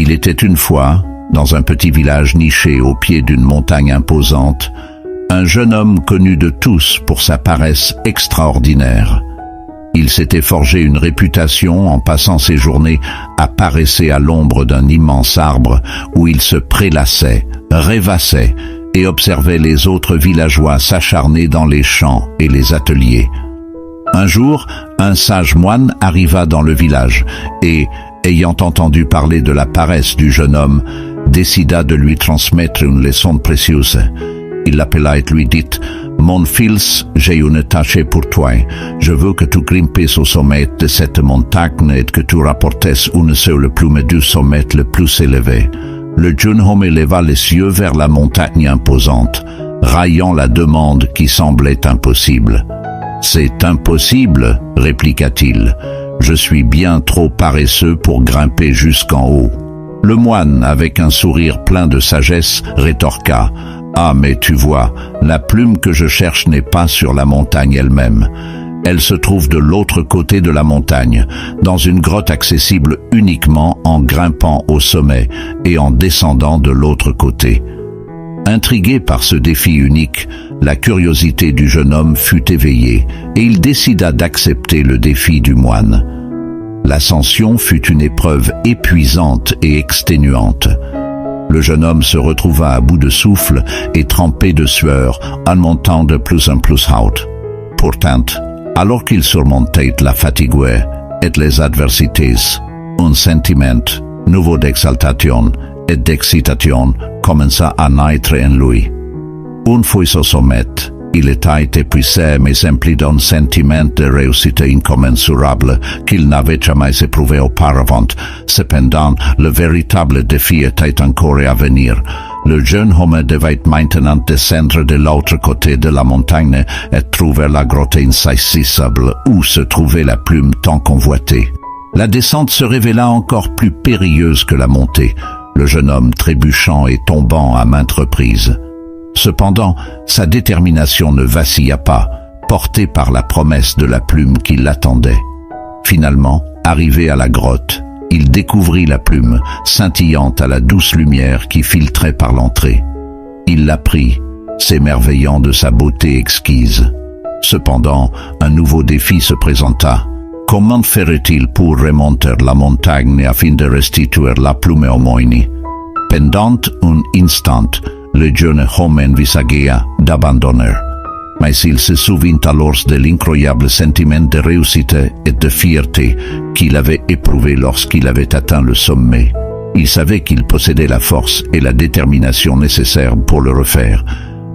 Il était une fois, dans un petit village niché au pied d'une montagne imposante, un jeune homme connu de tous pour sa paresse extraordinaire. Il s'était forgé une réputation en passant ses journées à paresser à l'ombre d'un immense arbre où il se prélassait, rêvassait et observait les autres villageois s'acharner dans les champs et les ateliers. Un jour, un sage moine arriva dans le village et, ayant entendu parler de la paresse du jeune homme, décida de lui transmettre une leçon précieuse. Il l'appela et lui dit « Mon fils, j'ai une tâche pour toi. Je veux que tu grimpes au sommet de cette montagne et que tu rapportes une seule plume du sommet le plus élevé. » Le jeune homme éleva les yeux vers la montagne imposante, raillant la demande qui semblait impossible. « C'est impossible, répliqua-t-il. Je suis bien trop paresseux pour grimper jusqu'en haut. » Le moine, avec un sourire plein de sagesse, rétorqua « Ah, mais tu vois, la plume que je cherche n'est pas sur la montagne elle-même. Elle se trouve de l'autre côté de la montagne, dans une grotte accessible uniquement en grimpant au sommet et en descendant de l'autre côté. » Intrigué par ce défi unique, la curiosité du jeune homme fut éveillée et il décida d'accepter le défi du moine. L'ascension fut une épreuve épuisante et exténuante. Le jeune homme se retrouva à bout de souffle et trempé de sueur en montant de plus en plus haut. Pourtant, alors qu'il surmontait la fatigue et les adversités, un sentiment nouveau d'exaltation et d'excitation commença à naître en lui. Une fois au sommet, il était épuisé mais empli d'un sentiment de réussite incommensurable qu'il n'avait jamais éprouvé auparavant. Cependant, le véritable défi était encore à venir. Le jeune homme devait maintenant descendre de l'autre côté de la montagne et trouver la grotte insaisissable où se trouvait la plume tant convoitée. La descente se révéla encore plus périlleuse que la montée, le jeune homme trébuchant et tombant à maintes reprises. Cependant, sa détermination ne vacilla pas, porté par la promesse de la plume qui l'attendait. Finalement, arrivé à la grotte, il découvrit la plume, scintillant à la douce lumière qui filtrait par l'entrée. Il la prit, s'émerveillant de sa beauté exquise. Cependant, un nouveau défi se présenta. Comment ferait-il pour remonter la montagne afin de restituer la plume au moine? Pendant un instant, le jeune homme envisagea d'abandonner. Mais il se souvint alors de l'incroyable sentiment de réussite et de fierté qu'il avait éprouvé lorsqu'il avait atteint le sommet. Il savait qu'il possédait la force et la détermination nécessaires pour le refaire.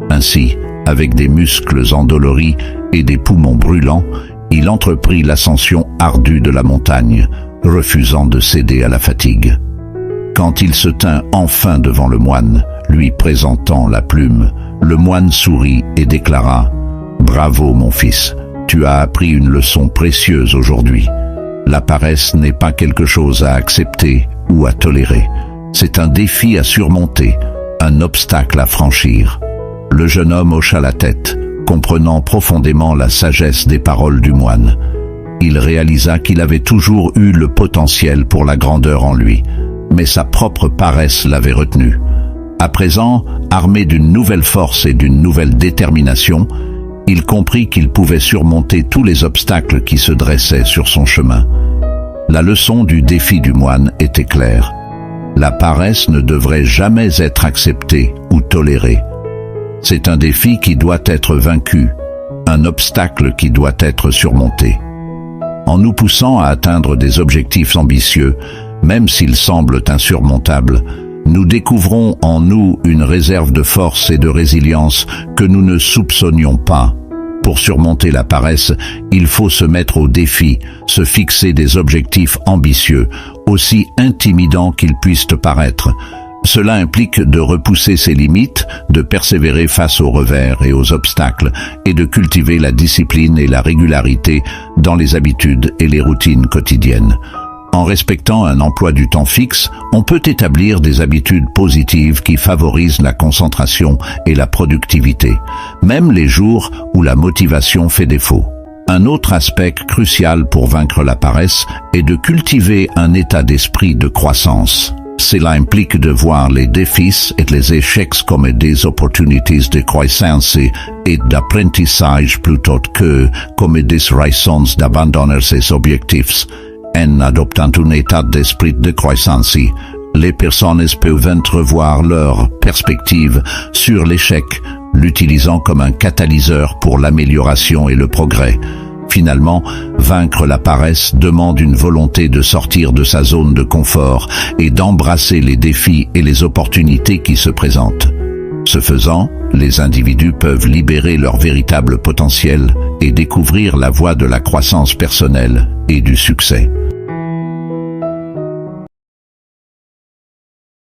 Ainsi, avec des muscles endoloris et des poumons brûlants, il entreprit l'ascension ardue de la montagne, refusant de céder à la fatigue. Quand il se tint enfin devant le moine, lui présentant la plume, le moine sourit et déclara « Bravo mon fils, tu as appris une leçon précieuse aujourd'hui. La paresse n'est pas quelque chose à accepter ou à tolérer. C'est un défi à surmonter, un obstacle à franchir. » Le jeune homme hocha la tête, comprenant profondément la sagesse des paroles du moine. Il réalisa qu'il avait toujours eu le potentiel pour la grandeur en lui, mais sa propre paresse l'avait retenu. À présent, armé d'une nouvelle force et d'une nouvelle détermination, il comprit qu'il pouvait surmonter tous les obstacles qui se dressaient sur son chemin. La leçon du défi du moine était claire. La paresse ne devrait jamais être acceptée ou tolérée. C'est un défi qui doit être vaincu, un obstacle qui doit être surmonté. En nous poussant à atteindre des objectifs ambitieux, même s'ils semblent insurmontables, nous découvrons en nous une réserve de force et de résilience que nous ne soupçonnions pas. Pour surmonter la paresse, il faut se mettre au défi, se fixer des objectifs ambitieux, aussi intimidants qu'ils puissent paraître. Cela implique de repousser ses limites, de persévérer face aux revers et aux obstacles, et de cultiver la discipline et la régularité dans les habitudes et les routines quotidiennes. En respectant un emploi du temps fixe, on peut établir des habitudes positives qui favorisent la concentration et la productivité, même les jours où la motivation fait défaut. Un autre aspect crucial pour vaincre la paresse est de cultiver un état d'esprit de croissance. Cela implique de voir les défis et les échecs comme des opportunités de croissance et d'apprentissage plutôt que comme des raisons d'abandonner ses objectifs. En adoptant un état d'esprit de croissance, les personnes peuvent entrevoir leur perspective sur l'échec, l'utilisant comme un catalyseur pour l'amélioration et le progrès. Finalement, vaincre la paresse demande une volonté de sortir de sa zone de confort et d'embrasser les défis et les opportunités qui se présentent. Ce faisant, les individus peuvent libérer leur véritable potentiel et découvrir la voie de la croissance personnelle et du succès.